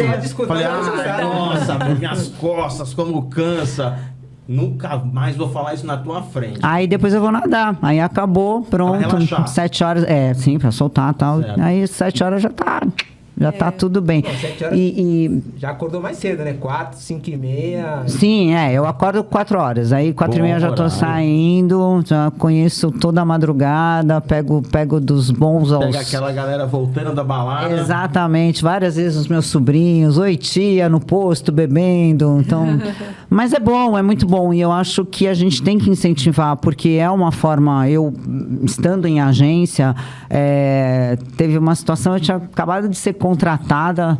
Falei, nossa, minhas costas, como cansa. Nunca mais vou falar isso na tua frente. Aí depois eu vou nadar. Aí acabou, pronto. 7 horas. Sim, pra soltar e tal. Certo. Aí 7 horas já tá. Já tá tudo bem. Não, 7 horas já acordou mais cedo, né? 4, 5 e meia. Sim, eu acordo 4 horas. Aí 4 e meia já tô saindo, já conheço toda a madrugada, pego dos bons aos... Pega aquela galera voltando da balada. Exatamente. Várias vezes os meus sobrinhos, oi tia, no posto, bebendo. Então... Mas é bom, é muito bom. E eu acho que a gente tem que incentivar, porque é uma forma... Eu, estando em agência, teve uma situação, eu tinha acabado de ser contratada,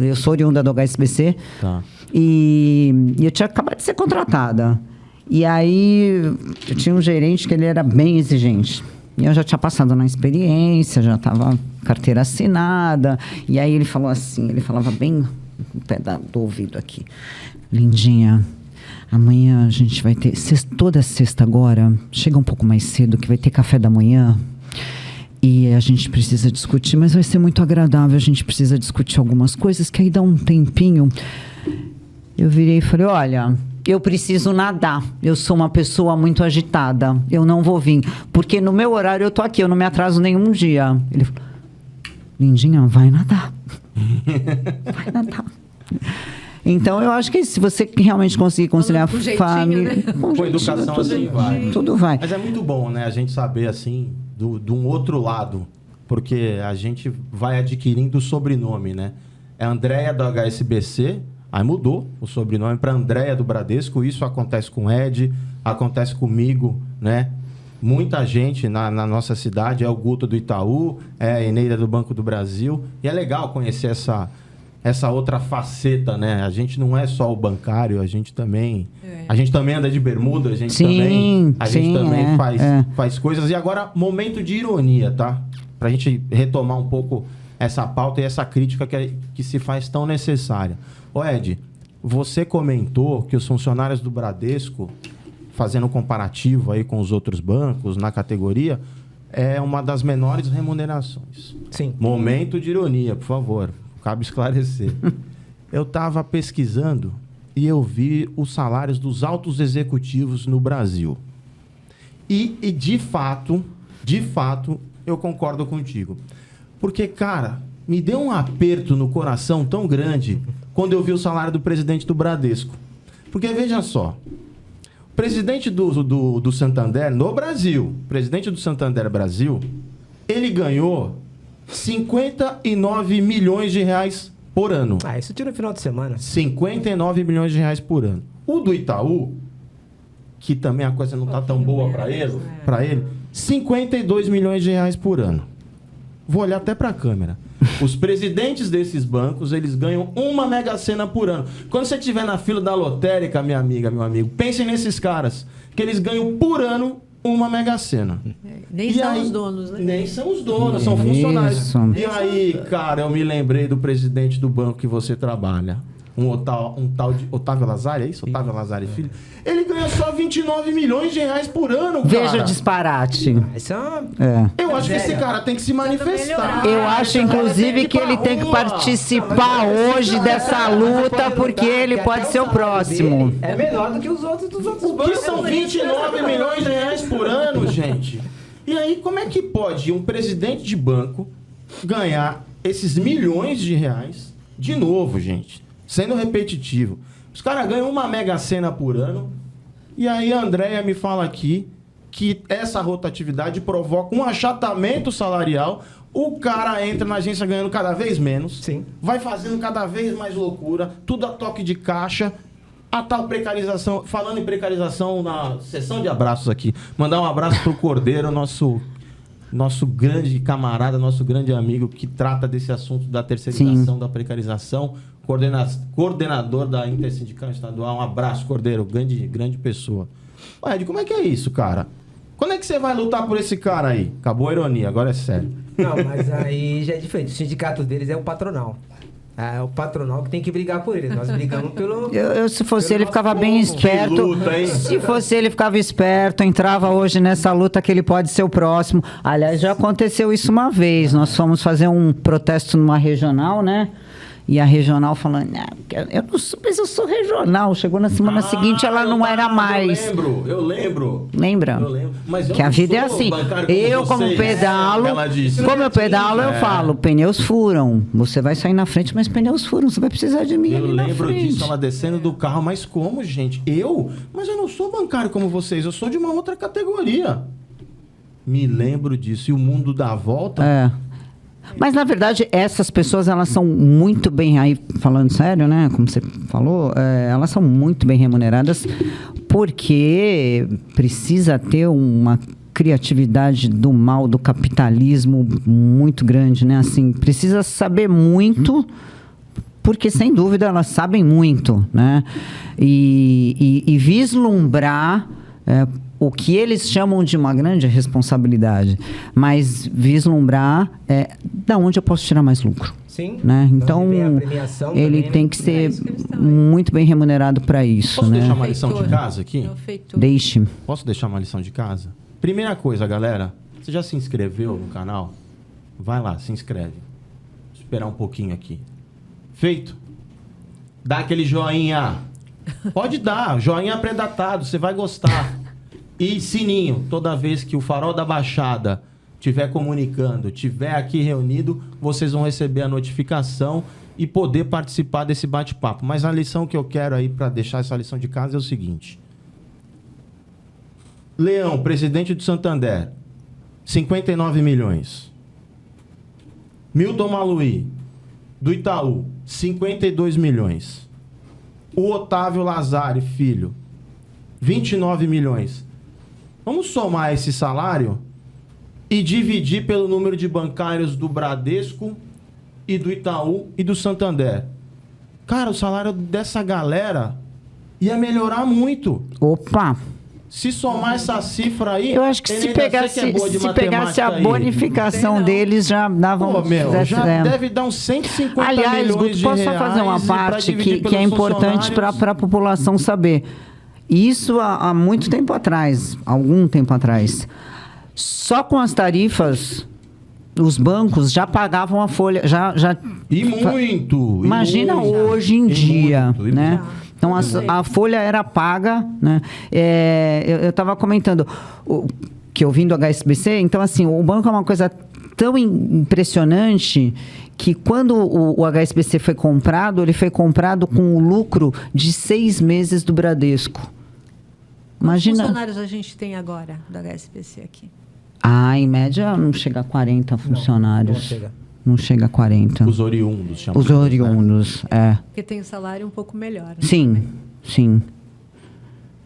eu sou oriunda do HSBC, tá. E eu tinha acabado de ser contratada. E aí, eu tinha um gerente que ele era bem exigente. E eu já tinha passado na experiência, já estava carteira assinada. E aí ele falou assim, ele falava bem no pé do ouvido aqui. Lindinha, amanhã a gente vai ter... toda sexta agora, chega um pouco mais cedo, que vai ter café da manhã. E a gente precisa discutir, mas vai ser muito agradável. A gente precisa discutir algumas coisas, que aí dá um tempinho. Eu virei e falei, olha, eu preciso nadar. Eu sou uma pessoa muito agitada. Eu não vou vir. Porque no meu horário eu tô aqui, eu não me atraso nenhum dia. Ele falou, Lindinha, vai nadar. Vai nadar. Então, eu acho que se você realmente conseguir conciliar Com jeitinho, família... né? Com educação assim vai. Tudo vai. Mas é muito bom, né? A gente saber, assim, de um outro lado. Porque a gente vai adquirindo o sobrenome, né? É Andréia do HSBC, aí mudou o sobrenome para Andréia do Bradesco. Isso acontece com o Ed, acontece comigo, né? Muita gente na nossa cidade, é o Guto do Itaú, é a Eneida do Banco do Brasil. E é legal conhecer essa outra faceta, né? A gente não é só o bancário, a gente também anda de bermuda, a gente também faz coisas. E agora, momento de ironia, tá? Pra gente retomar um pouco essa pauta e essa crítica que se faz tão necessária. Ô Ed, você comentou que os funcionários do Bradesco, fazendo um comparativo aí com os outros bancos na categoria, é uma das menores remunerações. Sim. Momento de ironia, por favor. Cabe esclarecer. Eu estava pesquisando e eu vi os salários dos altos executivos no Brasil. E de fato, eu concordo contigo. Porque, cara, me deu um aperto no coração tão grande quando eu vi o salário do presidente do Bradesco. Porque, veja só, o presidente do Santander no Brasil, presidente do Santander Brasil, ele ganhou 59 milhões de reais por ano. Ah, isso tira no final de semana. 59 milhões de reais por ano. O do Itaú, que também a coisa não está tão boa para ele, 52 milhões de reais por ano. Vou olhar até para a câmera. Os presidentes desses bancos, eles ganham uma Mega Sena por ano. Quando você estiver na fila da lotérica, minha amiga, meu amigo, pensem nesses caras, que eles ganham por ano uma Mega Sena. Nem são os donos, né? Nem são os donos, são funcionários. E aí, cara, eu me lembrei do presidente do banco que você trabalha. Um tal de Otávio Lazari, é isso? Otávio Lazari Filho. Ele ganha só 29 milhões de reais por ano, cara. Veja o disparate. Isso é uma... Eu acho que esse cara tem que se manifestar. Eu acho, inclusive, que ele tem que participar hoje dessa luta, porque ele pode ser o próximo. É menor do que os outros dos outros O que são 29 milhões de reais por ano, gente? E aí, como é que pode um presidente de banco ganhar esses milhões de reais de novo, gente? Sendo repetitivo. Os caras ganham uma Mega Sena por ano. E aí a Andréia me fala aqui que essa rotatividade provoca um achatamento salarial. O cara entra na agência ganhando cada vez menos. Sim. Vai fazendo cada vez mais loucura. Tudo a toque de caixa. A tal precarização. Falando em precarização na sessão de abraços aqui. Mandar um abraço pro Cordeiro, nosso grande camarada, nosso grande amigo que trata desse assunto da terceirização, da precarização. Coordenador da Intersindical Estadual. Um abraço, Cordeiro. Grande pessoa. Ed, como é que é isso, cara? Quando é que você vai lutar por esse cara aí? Acabou a ironia, agora é sério. Não, mas aí já é diferente. O sindicato deles é o patronal. É o patronal que tem que brigar por eles. Nós brigamos pelo... Se fosse ele, ficava bem esperto. Luta, hein? Se fosse ele, ficava esperto, entrava hoje nessa luta que ele pode ser o próximo. Aliás, já aconteceu isso uma vez. Nós fomos fazer um protesto numa regional, né? E a regional falando, eu não sou, mas eu sou regional. Chegou na semana seguinte, ela não era mais. Eu lembro. Lembra? Eu lembro. Mas eu que a vida é sou assim. bancário como Como vocês. pedalo, Ela disse. como eu pedalo, eu falo, pneus furam. Você vai sair na frente, mas pneus furam. Você vai precisar de mim Eu ali na lembro frente. disso, ela descendo do carro. Mas como, gente? Mas eu não sou bancário como vocês. Eu sou de uma outra categoria. Me lembro disso. E o mundo dá a volta. Mas, na verdade, essas pessoas, elas são muito bem, aí falando sério, né, como você falou, elas são muito bem remuneradas porque precisa ter uma criatividade do mal, do capitalismo muito grande, né, assim, precisa saber muito, porque, sem dúvida, elas sabem muito, né, e vislumbrar... o que eles chamam de uma grande responsabilidade, mas vislumbrar da onde eu posso tirar mais lucro. Sim. Né? Então, ele também, tem que ser muito bem remunerado para isso. Posso né? deixar uma lição de casa aqui? Deixe. Posso deixar uma lição de casa? Primeira coisa, galera, você já se inscreveu no canal? Vai lá, se inscreve. Vou esperar um pouquinho aqui. Feito? Dá aquele joinha. Pode dar, joinha pré-datado, você vai gostar. E sininho, toda vez que o Farol da Baixada estiver comunicando, estiver aqui reunido, vocês vão receber a notificação e poder participar desse bate-papo. Mas a lição que eu quero aí, para deixar essa lição de casa, é o seguinte. Leão, presidente do Santander, 59 milhões. Milton Maluhy, do Itaú, 52 milhões. O Otávio Lazari, filho, 29 milhões. Vamos somar esse salário e dividir pelo número de bancários do Bradesco e do Itaú e do Santander. Cara, o salário dessa galera ia melhorar muito. Opa! Se somar essa cifra aí... Eu acho que se pegasse a bonificação deles, já dava já deve dar uns 150 Aliás, milhões Guto, de posso reais. Só fazer uma parte que é importante para a população saber. Isso há muito tempo atrás, algum tempo atrás. Só com as tarifas, os bancos já pagavam a folha... E muito! Imagina hoje em dia, né? Então, a folha era paga, né? Eu estava comentando que eu vim do HSBC, então, assim, o banco é uma coisa tão impressionante que quando o HSBC foi comprado, ele foi comprado com o lucro de 6 meses do Bradesco. Imagina... Quantos funcionários a gente tem agora do HSBC aqui? Em média, não chega a 40 funcionários. Não chega. Não chega a 40. Os oriundos, chamamos. Os oriundos, é. Porque tem um salário um pouco melhor. Né? Sim.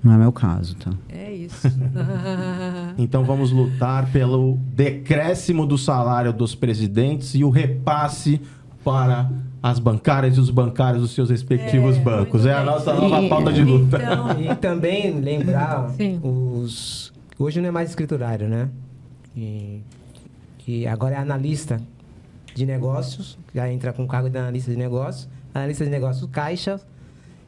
Não é meu caso, tá? É isso. Então vamos lutar pelo decréscimo do salário dos presidentes e o repasse para as bancárias e os bancários dos seus respectivos bancos. É a nossa nova pauta de luta. Então... E também lembrar Sim. Hoje não é mais escriturário, né? E agora é analista de negócios, já entra com o cargo de analista de negócios, caixa,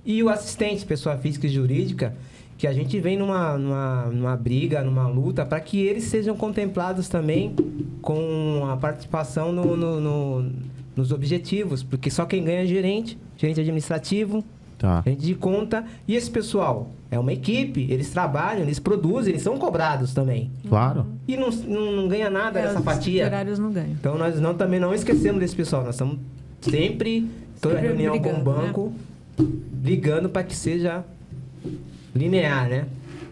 e o assistente, pessoa física e jurídica, que a gente vem numa briga, numa luta, para que eles sejam contemplados também com a participação nos objetivos, porque só quem ganha é gerente administrativo, gerente de conta, e esse pessoal é uma equipe, eles trabalham, eles produzem, eles são cobrados também. Claro. E não ganha nada dessa fatia. Os operários não ganham. Então, nós também não esquecemos desse pessoal. Nós estamos sempre, toda reunião com o banco, brigando para que seja linear, né?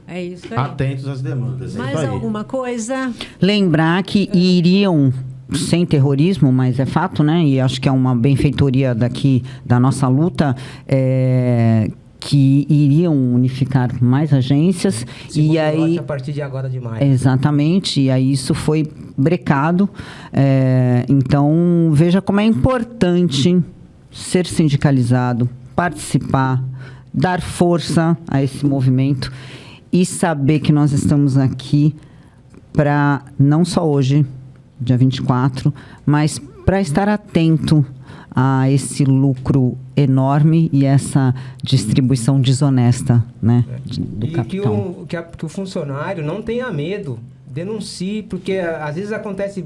É isso aí. Atentos às demandas. Mais alguma coisa? Lembrar que iriam, sem terrorismo, mas é fato, né? E acho que é uma benfeitoria daqui da nossa luta, que iriam unificar mais agências. Segundo e aí a partir de agora de maio. Exatamente, e aí isso foi brecado. Então, veja como é importante ser sindicalizado, participar, dar força a esse movimento e saber que nós estamos aqui para, não só hoje, dia 24, mas para estar atento a esse lucro enorme e essa distribuição desonesta, né, do capital. Que o funcionário não tenha medo, denuncie, porque às vezes acontece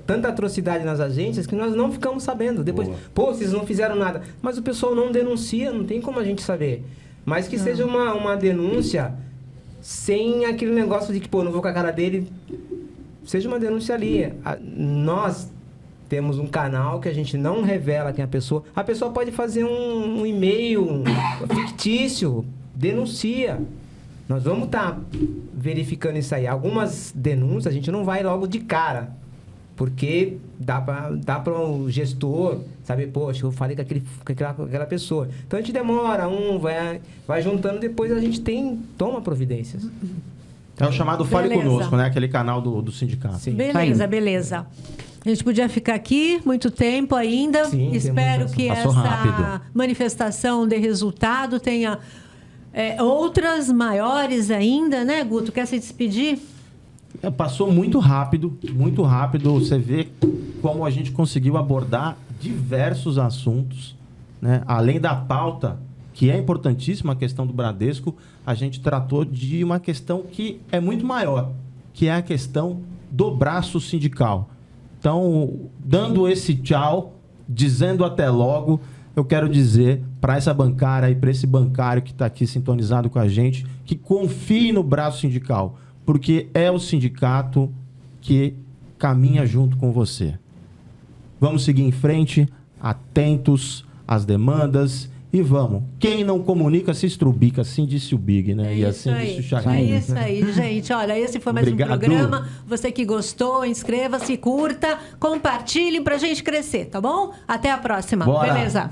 tanta atrocidade nas agências que nós não ficamos sabendo. Depois, vocês não fizeram nada. Mas o pessoal não denuncia, não tem como a gente saber. Mas que seja uma denúncia sem aquele negócio de que, não vou com a cara dele. Seja uma denúncia ali. Nós temos um canal que a gente não revela quem é a pessoa. A pessoa pode fazer um e-mail fictício, denuncia. Nós vamos estar verificando isso aí. Algumas denúncias a gente não vai logo de cara, porque dá para o gestor saber, poxa, eu falei com aquela pessoa. Então a gente demora, vai juntando, depois a gente toma providências. É o chamado Fale Conosco, né? Aquele canal do sindicato. Sim. Beleza. A gente podia ficar aqui muito tempo ainda. Sim, espero que essa rápido. manifestação dê resultado, tenha outras maiores ainda, né, Guto? Quer se despedir? Passou muito rápido, muito rápido. Você vê como a gente conseguiu abordar diversos assuntos, né? Além da pauta, que é importantíssima, a questão do Bradesco, a gente tratou de uma questão que é muito maior, que é a questão do braço sindical. Então, dando esse tchau, dizendo até logo, eu quero dizer para essa bancária e para esse bancário que está aqui sintonizado com a gente, que confie no braço sindical, porque é o sindicato que caminha junto com você. Vamos seguir em frente, atentos às demandas e vamos. Quem não comunica se estrubica, assim disse o Big, né? E assim disse o Chaguinho. É isso aí, gente. Olha, esse foi mais Obrigado. um programa. Você que gostou, inscreva-se, curta, compartilhe pra gente crescer, tá bom? Até a próxima. Bora. Beleza?